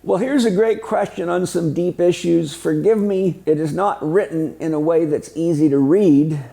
Well, here's a great question on some deep issues. Forgive me, it is not written in a way that's easy to read,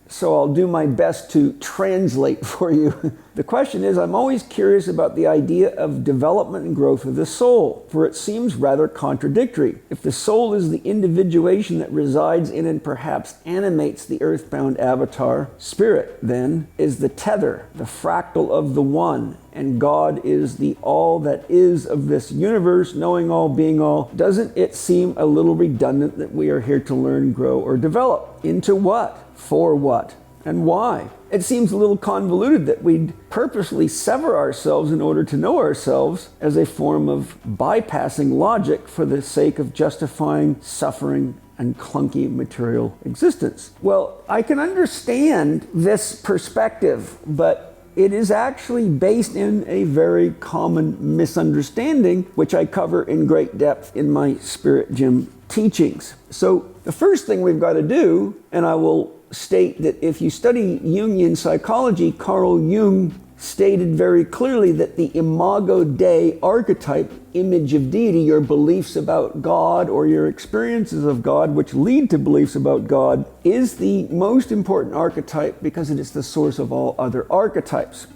so I'll do my best to translate for you. The question is, I'm always curious about the idea of development and growth of the soul, for it seems rather contradictory. If the soul is the individuation that resides in and perhaps animates the earthbound avatar, spirit, then, is the tether, the fractal of the one, and God is the all that is of this universe, knowing all, being all, doesn't it seem a little redundant that we are here to learn, grow, or develop? Into what? For what? And why? It seems a little convoluted that we'd purposely sever ourselves in order to know ourselves as a form of bypassing logic for the sake of justifying suffering and clunky material existence. Well, I can understand this perspective, but it is actually based in a very common misunderstanding, which I cover in great depth in my Spirit Gym teachings. So the first thing we've got to do, and I will state that if you study Jungian psychology, Carl Jung stated very clearly that the imago Dei archetype, image of deity, your beliefs about God or your experiences of God, which lead to beliefs about God, is the most important archetype because it is the source of all other archetypes.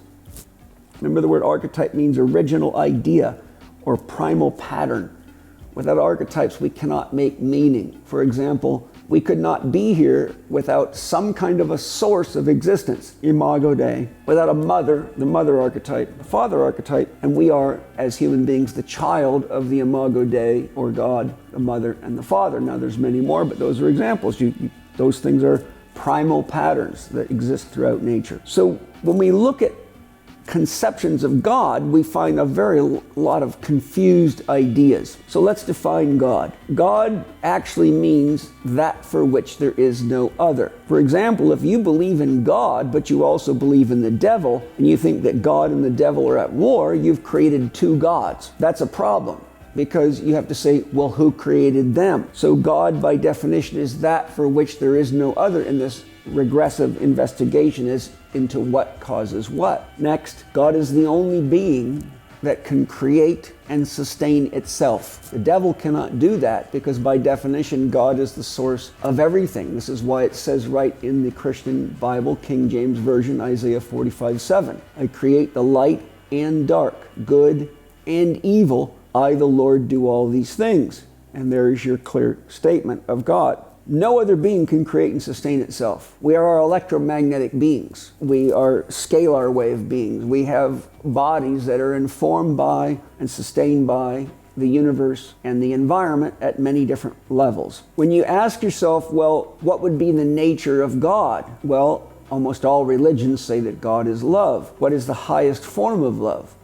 Remember, the word archetype means original idea or primal pattern. Without archetypes, we cannot make meaning. For example, we could not be here without some kind of a source of existence, imago Dei, without a mother, the mother archetype, the father archetype, and we are, as human beings, the child of the imago Dei, or God, the mother, and the father. Now, there's many more, but those are examples. Those things are primal patterns that exist throughout nature. So when we look at conceptions of God, we find a very lot of confused ideas. So let's define God. God actually means that for which there is no other. For example, if you believe in God, but you also believe in the devil, and you think that God and the devil are at war, you've created two gods. That's a problem, because you have to say, well, who created them? So God, by definition, is that for which there is no other in this regressive investigation is into what causes what. Next, God is the only being that can create and sustain itself. The devil cannot do that because by definition, God is the source of everything. This is why it says right in the Christian Bible, King James Version, Isaiah 45:7, I create the light and dark, good and evil. I, the Lord, do all these things. And there is your clear statement of God. No other being can create and sustain itself. We are electromagnetic beings. We are scalar wave beings. We have bodies that are informed by and sustained by the universe and the environment at many different levels. When you ask yourself, well, what would be the nature of God? Well, almost all religions say that God is love. What is the highest form of love?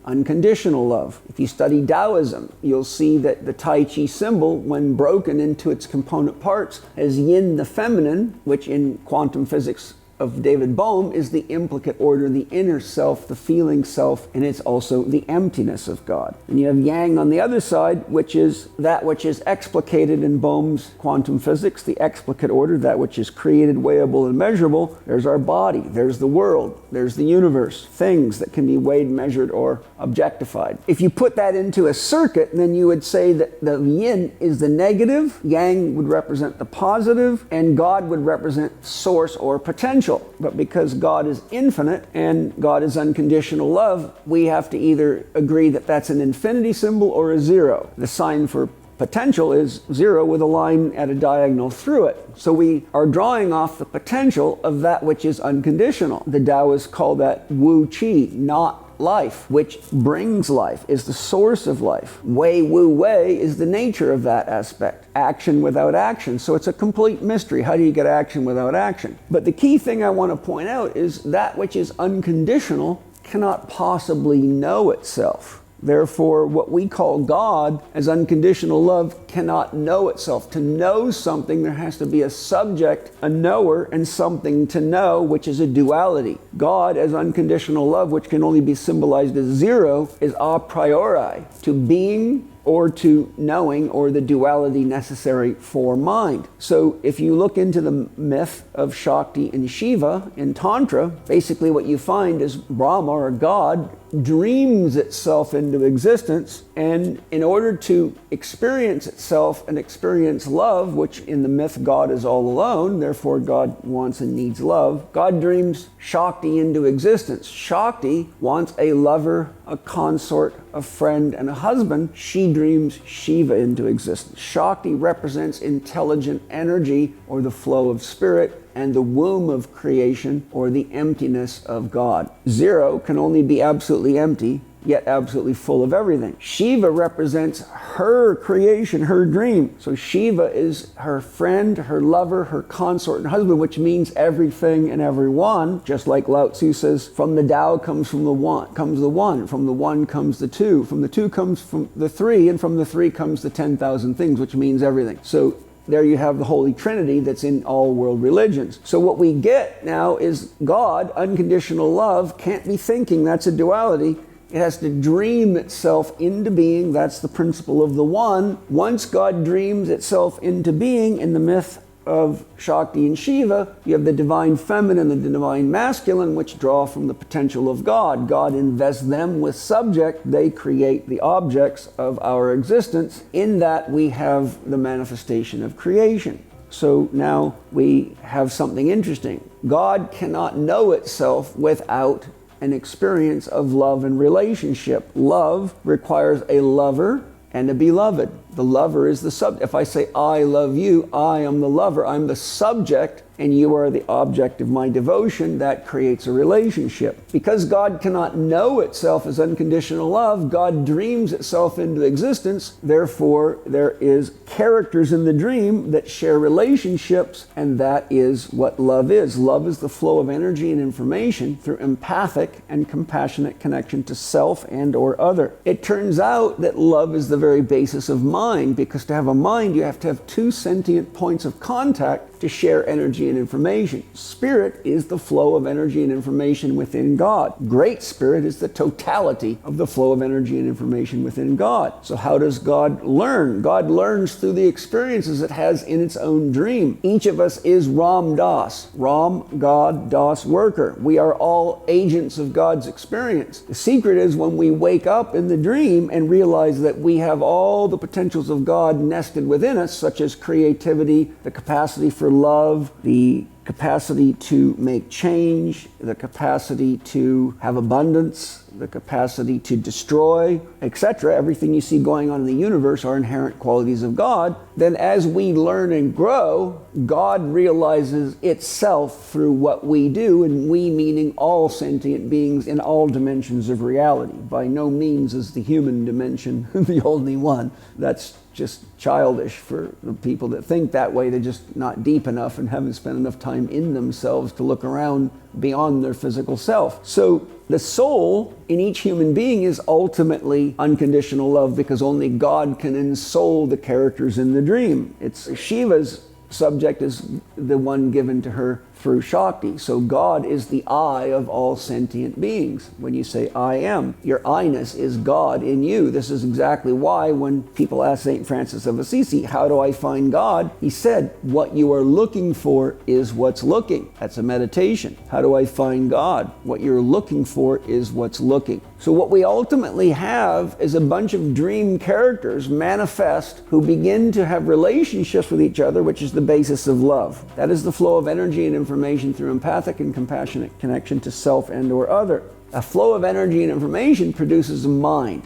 Unconditional love. If you study Taoism, you'll see that the Tai Chi symbol, when broken into its component parts, has yin, the feminine, which in quantum physics of David Bohm is the implicate order, the inner self, the feeling self, and it's also the emptiness of God. And you have yang on the other side, which is that which is explicated in Bohm's quantum physics, the explicate order, that which is created, weighable, and measurable. There's our body, there's the world, there's the universe, things that can be weighed, measured, or objectified. If you put that into a circuit, then you would say that the yin is the negative, yang would represent the positive, and God would represent source or potential. But because God is infinite and God is unconditional love, we have to either agree that that's an infinity symbol or a zero. The sign for potential is zero with a line at a diagonal through it. So we are drawing off the potential of that which is unconditional. The Taoists call that Wu Qi, not life, which brings life, is the source of life. Wei Wu Wei is the nature of that aspect. Action without action. So it's a complete mystery. How do you get action without action? But the key thing I want to point out is that which is unconditional cannot possibly know itself. Therefore, what we call God as unconditional love cannot know itself. To know something, there has to be a subject, a knower, and something to know, which is a duality. God as unconditional love, which can only be symbolized as zero, is a priori to being or to knowing, or the duality necessary for mind. So if you look into the myth of Shakti and Shiva in Tantra, basically what you find is Brahma, or God, dreams itself into existence, and in order to experience itself and experience love, which in the myth God is all alone, therefore God wants and needs love, God dreams Shakti into existence. Shakti wants a lover, a consort, a friend, and a husband. She dreams Shiva into existence. Shakti represents intelligent energy, or the flow of spirit, and the womb of creation, or the emptiness of God. Zero can only be absolutely empty, yet absolutely full of everything. Shiva represents her creation, her dream. So Shiva is her friend, her lover, her consort, and husband, which means everything and everyone. Just like Lao Tzu says, from the Tao comes from the one, from the one comes the two, from the two comes from the three, and from the three comes the 10,000 things, which means everything. So there you have the Holy Trinity that's in all world religions. So what we get now is God, unconditional love, can't be thinking. That's a duality. It has to dream itself into being. That's the principle of the one. Once God dreams itself into being, in the myth of Shakti and Shiva, you have the divine feminine and the divine masculine, which draw from the potential of God. God invests them with subject. They create the objects of our existence. In that we have the manifestation of creation. So now we have something interesting. God cannot know itself without an experience of love and relationship. Love requires a lover and a beloved. The lover is the subject. If I say, I love you, I am the lover, I'm the subject, and you are the object of my devotion, that creates a relationship. Because God cannot know itself as unconditional love, God dreams itself into existence. Therefore, there is characters in the dream that share relationships, and that is what love is. Love is the flow of energy and information through empathic and compassionate connection to self and or other. It turns out that love is the very basis of mind, because to have a mind, you have to have two sentient points of contact to share energy and information. Spirit is the flow of energy and information within God. Great Spirit is the totality of the flow of energy and information within God. So how does God learn? God learns through the experiences it has in its own dream. Each of us is Ram Das. Ram, God, Das, worker. We are all agents of God's experience. The secret is when we wake up in the dream and realize that we have all the potentials of God nested within us, such as creativity, the capacity for love, the capacity to make change, the capacity to have abundance, the capacity to destroy, etc. Everything you see going on in the universe are inherent qualities of God. Then as we learn and grow, God realizes itself through what we do, and we meaning all sentient beings in all dimensions of reality. By no means is the human dimension the only one. That's just childish for the people that think that way. They're just not deep enough and haven't spent enough time in themselves to look around beyond their physical self. So the soul in each human being is ultimately unconditional love, because only God can ensoul the characters in the dream. It's Shiva's subject is the one given to her through Shakti. So God is the I of all sentient beings. When you say I am, your I-ness is God in you. This is exactly why when people ask St. Francis of Assisi, how do I find God? He said, what you are looking for is what's looking. That's a meditation. How do I find God? What you're looking for is what's looking. So what we ultimately have is a bunch of dream characters manifest who begin to have relationships with each other, which is the basis of love. That is the flow of energy and information through empathic and compassionate connection to self and or other. A flow of energy and information produces a mind,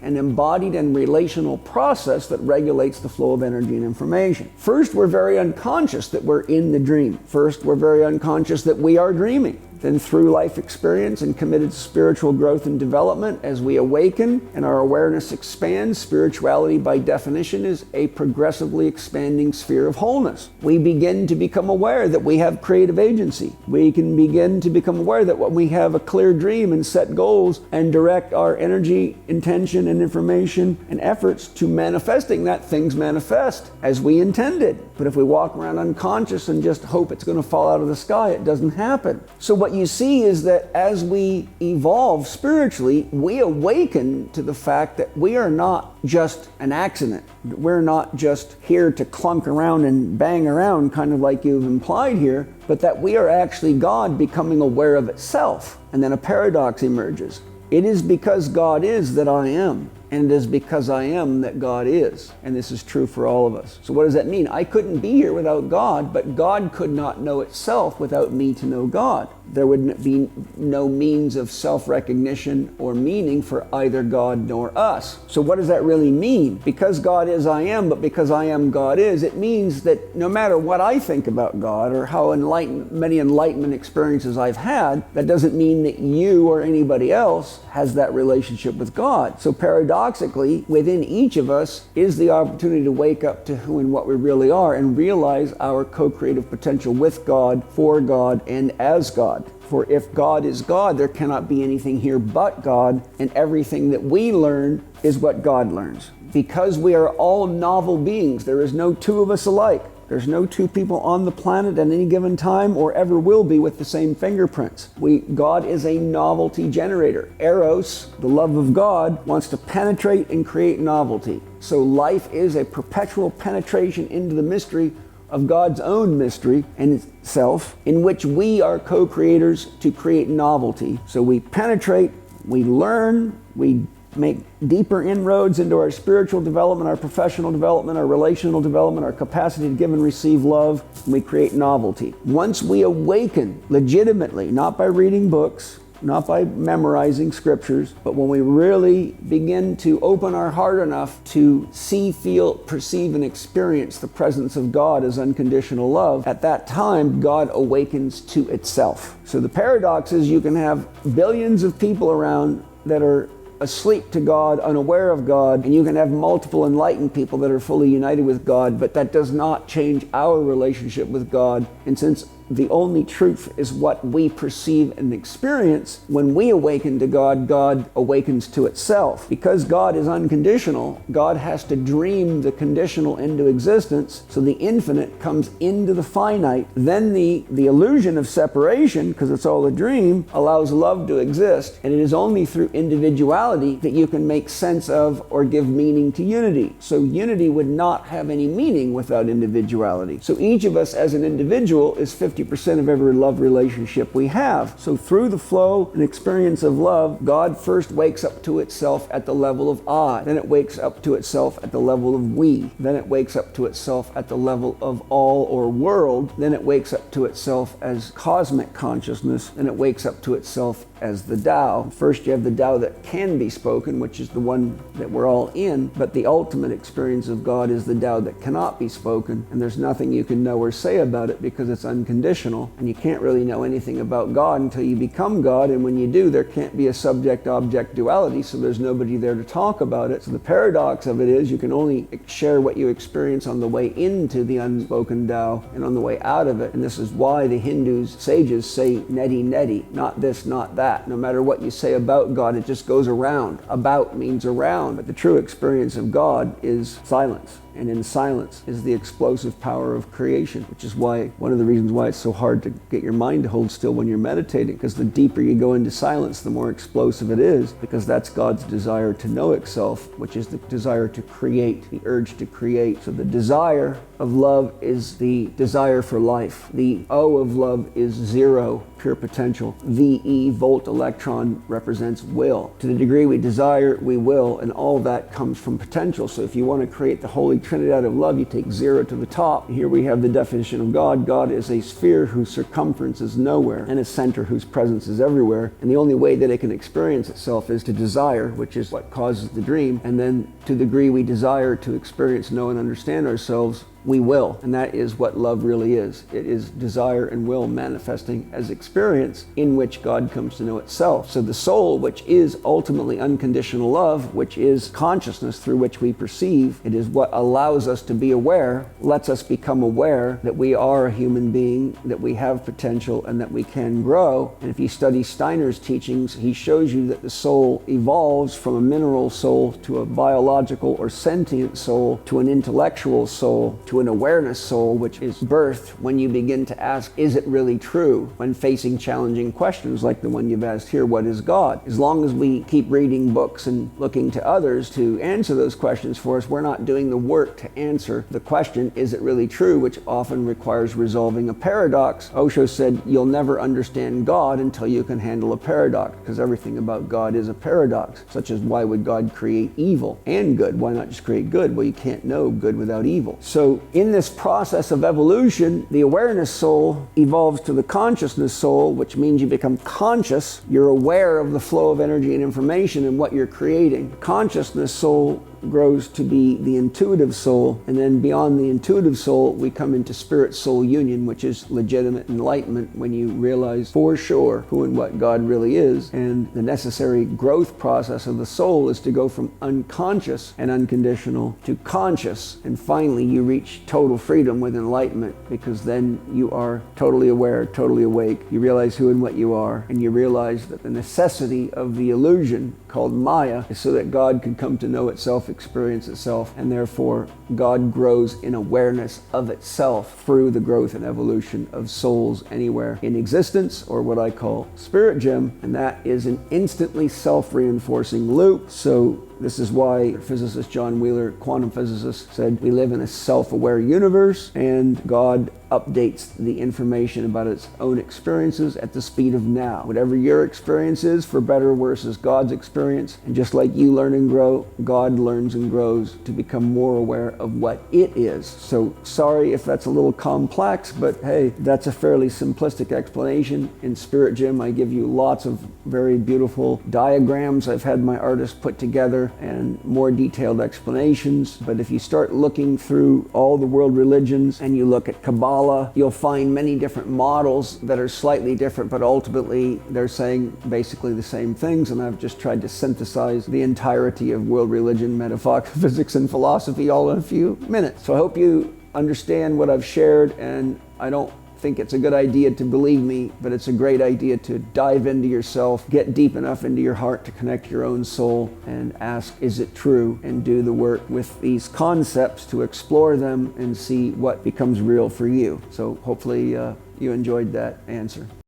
an embodied and relational process that regulates the flow of energy and information. First, we're very unconscious that we're in the dream. First, we're very unconscious that we are dreaming. Then through life experience and committed spiritual growth and development, as we awaken and our awareness expands, spirituality by definition is a progressively expanding sphere of wholeness. We begin to become aware that we have creative agency. We can begin to become aware that when we have a clear dream and set goals and direct our energy, intention, and information and efforts to manifesting that, things manifest as we intended. But if we walk around unconscious and just hope it's going to fall out of the sky, it doesn't happen. So what you see is that as we evolve spiritually, we awaken to the fact that we are not just an accident. We're not just here to clunk around and bang around, kind of like you've implied here, but that we are actually God becoming aware of itself. And then a paradox emerges. It is because God is that I am. And it is because I am that God is. And this is true for all of us. So what does that mean? I couldn't be here without God, but God could not know itself without me to know God. There would be no means of self-recognition or meaning for either God nor us. So what does that really mean? Because God is, I am, but because I am, God is, it means that no matter what I think about God or how many enlightenment experiences I've had, that doesn't mean that you or anybody else has that relationship with God. So paradoxically, within each of us is the opportunity to wake up to who and what we really are and realize our co-creative potential with God, for God, and as God. For if God is God, there cannot be anything here but God, and everything that we learn is what God learns. Because we are all novel beings, there is no two of us alike. There's no two people on the planet at any given time or ever will be with the same fingerprints. God is a novelty generator. Eros, the love of God, wants to penetrate and create novelty. So life is a perpetual penetration into the mystery of God's own mystery and itself, in which we are co-creators to create novelty. So we penetrate, we learn, we make deeper inroads into our spiritual development, our professional development, our relational development, our capacity to give and receive love, and we create novelty. Once we awaken legitimately, not by reading books, not by memorizing scriptures, but when we really begin to open our heart enough to see, feel, perceive, and experience the presence of God as unconditional love, at that time, God awakens to itself. So the paradox is you can have billions of people around that are asleep to God, unaware of God, and you can have multiple enlightened people that are fully united with God, but that does not change our relationship with God. And since the only truth is what we perceive and experience, when we awaken to God, God awakens to itself. Because God is unconditional, God has to dream the conditional into existence, so the infinite comes into the finite. Then the illusion of separation, because it's all a dream, allows love to exist, and it is only through individuality that you can make sense of or give meaning to unity. So unity would not have any meaning without individuality. So each of us as an individual is 50% of every love relationship we have. So through the flow and experience of love, God first wakes up to itself at the level of I. Then it wakes up to itself at the level of we. Then it wakes up to itself at the level of all or world. Then it wakes up to itself as cosmic consciousness. And it wakes up to itself as the Tao. First you have the Tao that can be spoken, which is the one that we're all in, but the ultimate experience of God is the Tao that cannot be spoken, and there's nothing you can know or say about it because it's unconditional, and you can't really know anything about God until you become God, and when you do, there can't be a subject-object duality, so there's nobody there to talk about it. So the paradox of it is you can only share what you experience on the way into the unspoken Tao and on the way out of it, and this is why the Hindus, sages, say neti neti, not this, not that. No matter what you say about God, it just goes around. About means around, but the true experience of God is silence. And in silence is the explosive power of creation, which is why one of the reasons why it's so hard to get your mind to hold still when you're meditating, because the deeper you go into silence, the more explosive it is, because that's God's desire to know itself, which is the desire to create, the urge to create. So the desire of love is the desire for life. The O of love is zero, pure potential. VE, volt electron, represents will. To the degree we desire, we will, and all that comes from potential. So if you want to create the Holy Trinity out of love, you take zero to the top. Here we have the definition of God. God is a sphere whose circumference is nowhere, and a center whose presence is everywhere. And the only way that it can experience itself is to desire, which is what causes the dream. And then to the degree we desire to experience, know, and understand ourselves, we will. And that is what love really is. It is desire and will manifesting as experience in which God comes to know itself. So the soul, which is ultimately unconditional love, which is consciousness through which we perceive, it is what allows us to be aware, lets us become aware that we are a human being, that we have potential, and that we can grow. And if you study Steiner's teachings, he shows you that the soul evolves from a mineral soul to a biological or sentient soul to an intellectual soul to to an awareness soul, which is birthed when you begin to ask, is it really true? When facing challenging questions like the one you've asked here, what is God? As long as we keep reading books and looking to others to answer those questions for us, we're not doing the work to answer the question, is it really true? Which often requires resolving a paradox. Osho said, you'll never understand God until you can handle a paradox, because everything about God is a paradox, such as why would God create evil and good? Why not just create good? Well, you can't know good without evil. So in this process of evolution, the awareness soul evolves to the consciousness soul, which means you become conscious. You're aware of the flow of energy and information and what you're creating. Consciousness soul grows to be the intuitive soul, and then beyond the intuitive soul we come into spirit soul union, which is legitimate enlightenment when you realize for sure who and what God really is. And the necessary growth process of the soul is to go from unconscious and unconditional to conscious, and finally you reach total freedom with enlightenment, because then you are totally aware, totally awake. You realize who and what you are, and you realize that the necessity of the illusion called Maya is so that God could come to know itself, experience itself, and therefore God grows in awareness of itself through the growth and evolution of souls anywhere in existence, or what I call spirit gem, and that is an instantly self-reinforcing loop. So this is why physicist John Wheeler, quantum physicist, said we live in a self-aware universe, and God updates the information about its own experiences at the speed of now. Whatever your experience is, for better or worse, is God's experience. And just like you learn and grow, God learns and grows to become more aware of what it is. So sorry if that's a little complex, but hey, that's a fairly simplistic explanation. In Spirit Gym, I give you lots of very beautiful diagrams I've had my artists put together and more detailed explanations. But if you start looking through all the world religions and you look at Kabbalah, you'll find many different models that are slightly different, but ultimately they're saying basically the same things. And I've just tried to synthesize the entirety of world religion, metaphysics, and philosophy all in a few minutes. So I hope you understand what I've shared, and I don't think it's a good idea to believe me, but it's a great idea to dive into yourself, get deep enough into your heart to connect your own soul and ask, is it true? And do the work with these concepts to explore them and see what becomes real for you. So hopefully you enjoyed that answer.